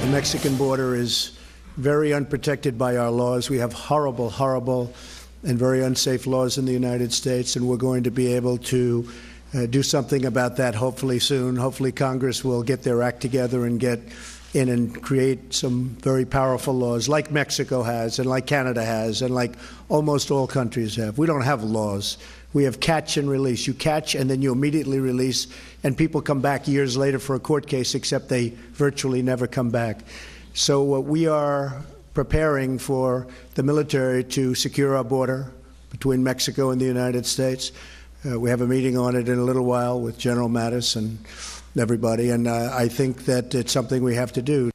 The Mexican border is very unprotected by our laws. We have horrible, horrible and very unsafe laws in the United States, and we're going to be able to do something about that hopefully soon. Hopefully Congress will get their act together and get in and create some very powerful laws like Mexico has and like Canada has and like almost all countries have. We don't have laws. We have catch and release. You catch and then you immediately release, and people come back years later for a court case, except they virtually never come back. So we are preparing for the military to secure our border between Mexico and the United States. We have a meeting on it in a little while with General Mattis and everybody, and I think that it's something we have to do.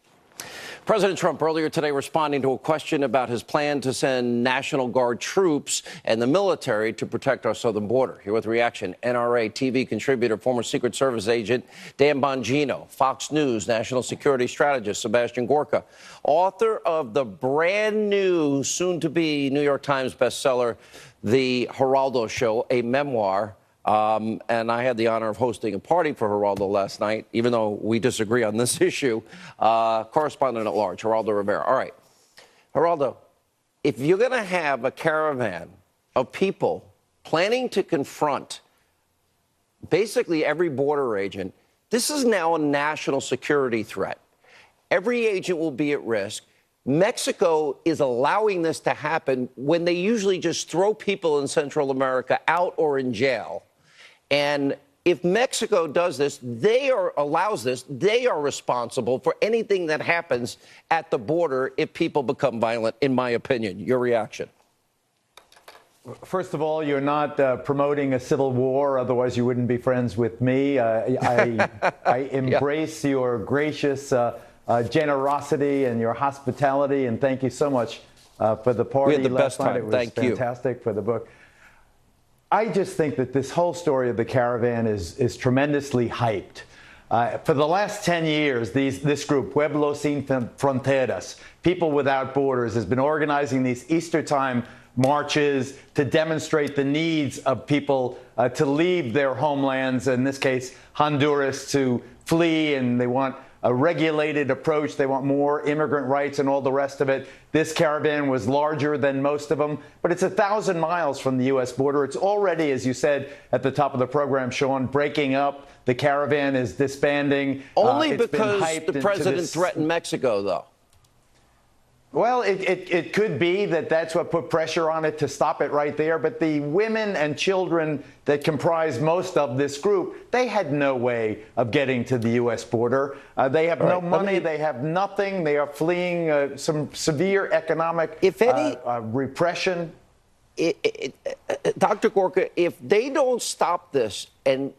President Trump earlier today responding to a question about his plan to send National Guard troops and the military to protect our southern border. Here with reaction, NRA TV contributor, former Secret Service agent Dan Bongino, Fox News national security strategist Sebastian Gorka, author of the brand new, soon-to-be New York Times bestseller, The Geraldo Show, a memoir. And I had the honor of hosting a party for Geraldo last night, even though we disagree on this issue. Correspondent at large, Geraldo Rivera. All right, Geraldo, if you're going to have a caravan of people planning to confront basically every border agent, this is now a national security threat. Every agent will be at risk. Mexico is allowing this to happen when they usually just throw people in Central America out or in jail. And if Mexico does this, allows this, they are responsible for anything that happens at the border if people become violent, in my opinion. Your reaction? First of all, you're not promoting a civil war, otherwise you wouldn't be friends with me. I embrace your gracious generosity and your hospitality, and thank you so much for the party. We had the best time. It was thank fantastic for the book. I just think that this whole story of the caravan is tremendously hyped. For the last 10 years, this group, Pueblos Sin Fronteras, People Without Borders, has been organizing these Easter time marches to demonstrate the needs of people to leave their homelands, in this case, Honduras, to flee, and they want a regulated approach. They want more immigrant rights and all the rest of it. This caravan was larger than most of them, but it's 1,000 miles from the U.S. border. It's already, as you said at the top of the program, Sean, breaking up. The caravan is disbanding. Only because the president threatened Mexico, though. Well, it could be that that's what put pressure on it to stop it right there. But the women and children that comprise most of this group, they had no way of getting to the U.S. border. They have no money. They have nothing. They are fleeing some severe economic repression. Dr. Gorka, if they don't stop this and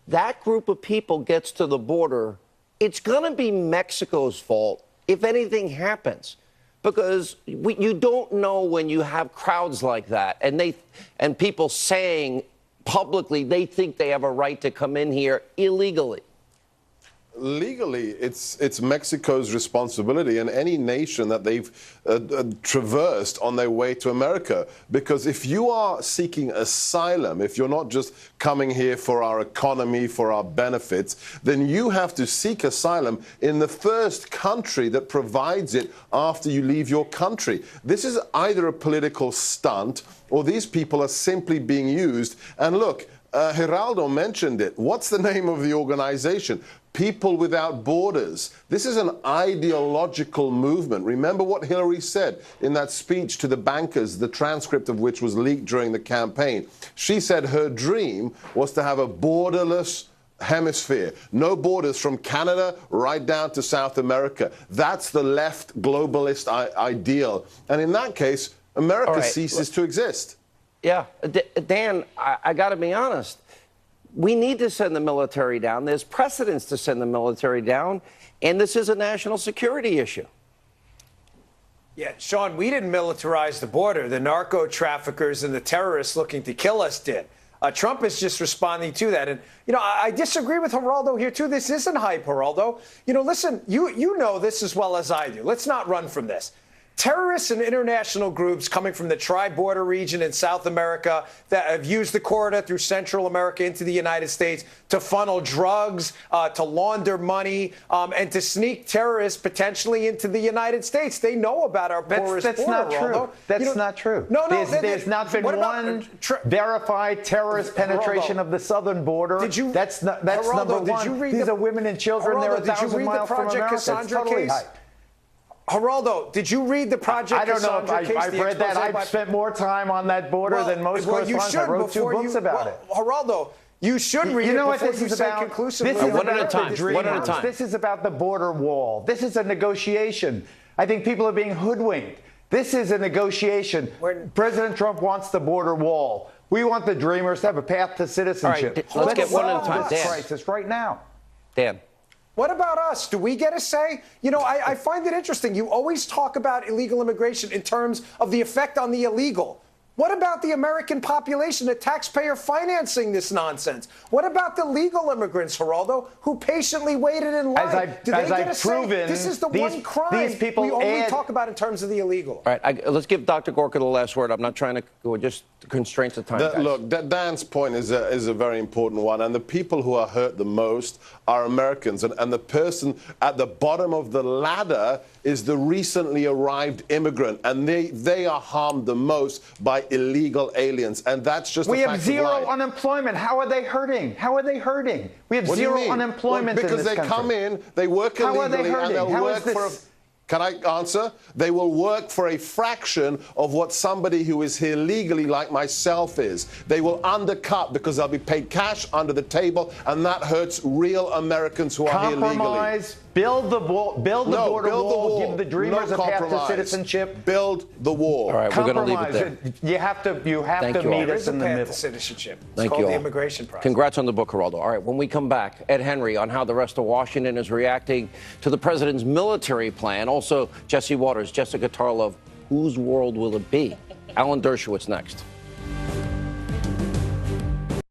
that group of people gets to the border, it's going to be Mexico's fault if anything happens. Because you don't know when you have crowds like that and people saying publicly they think they have a right to come in here illegally. Legally, it's Mexico's responsibility and any nation that they've traversed on their way to America. Because if you are seeking asylum, if you're not just coming here for our economy, for our benefits, then you have to seek asylum in the first country that provides it after you leave your country. This is either a political stunt or these people are simply being used. And look, Geraldo mentioned it. What's the name of the organization? People Without Borders. This is an ideological movement. Remember what Hillary said in that speech to the bankers, the transcript of which was leaked during the campaign. She said her dream was to have a borderless hemisphere. No borders from Canada right down to South America. That's the left globalist ideal. And in that case, America ceases to exist. Yeah. Dan, I got to be honest. We need to send the military down. There's precedents to send the military down, and this is a national security issue. Yeah, Sean, we didn't militarize the border. The narco traffickers and the terrorists looking to kill us did. Trump is just responding to that. And, you know, I disagree with Geraldo here, too. This isn't hype, Geraldo. You know, listen, you know this as well as I do. Let's not run from this. terrorists and international groups coming from the tri-border region in South America that have used the corridor through Central America into the United States to funnel drugs, to launder money, and to sneak terrorists potentially into the United States. They know about our porous That's border, not true. Roldo. That's not true. No, there's not been one verified terrorist penetration of the southern border. That's Geraldo, number one. These are women and children. They're 1,000 miles from America. Cassandra it's totally case? hype. Geraldo, did you read the Project I don't know Cassandra if case? I've read that. I've spent more time on that border than most correspondents. I wrote 2 books about it. Geraldo, you should read it before you say conclusively. This is one at a about time. the One at a time. This is about the border wall. This is a negotiation. I think people are being hoodwinked. This is a negotiation. President Trump wants the border wall. We want the Dreamers to have a path to citizenship. All right, let's get one at a time. This Dan. crisis right now. Dan. What about us? Do we get a say? You know, I find it interesting. You always talk about illegal immigration in terms of the effect on the illegal. What about the American population, the taxpayer financing this nonsense? What about the legal immigrants, Geraldo, who patiently waited in line? Do they get a say? This is the one crime we only talk about in terms of the illegal. All right, let's give Dr. Gorka the last word. I'm not trying to go, just constraints of time. Look, Dan's point is a very important one, and the people who are hurt the most are Americans, and the person at the bottom of the ladder is the recently arrived immigrant, and they are harmed the most by illegal aliens, and that's just we a fact have zero of life. unemployment. How are they hurting? How are they hurting? We have zero unemployment in this country. Because they come in, they work illegally, and they'll work for a... Can I answer? They will work for a fraction of what somebody who is here legally like myself is. They will undercut because they'll be paid cash under the table, and that hurts real Americans who are here legally. Compromise, build the border wall, give the Dreamers a path to citizenship. Build the wall. All right, we're going to leave it there. You have to meet us in the middle. Citizenship. It's Thank called you the all. immigration process. Congrats on the book, Geraldo. All right, when we come back, Ed Henry on how the rest of Washington is reacting to the president's military plan. Also, Jesse Waters, Jessica Tarlov, whose world will it be? Alan Dershowitz next.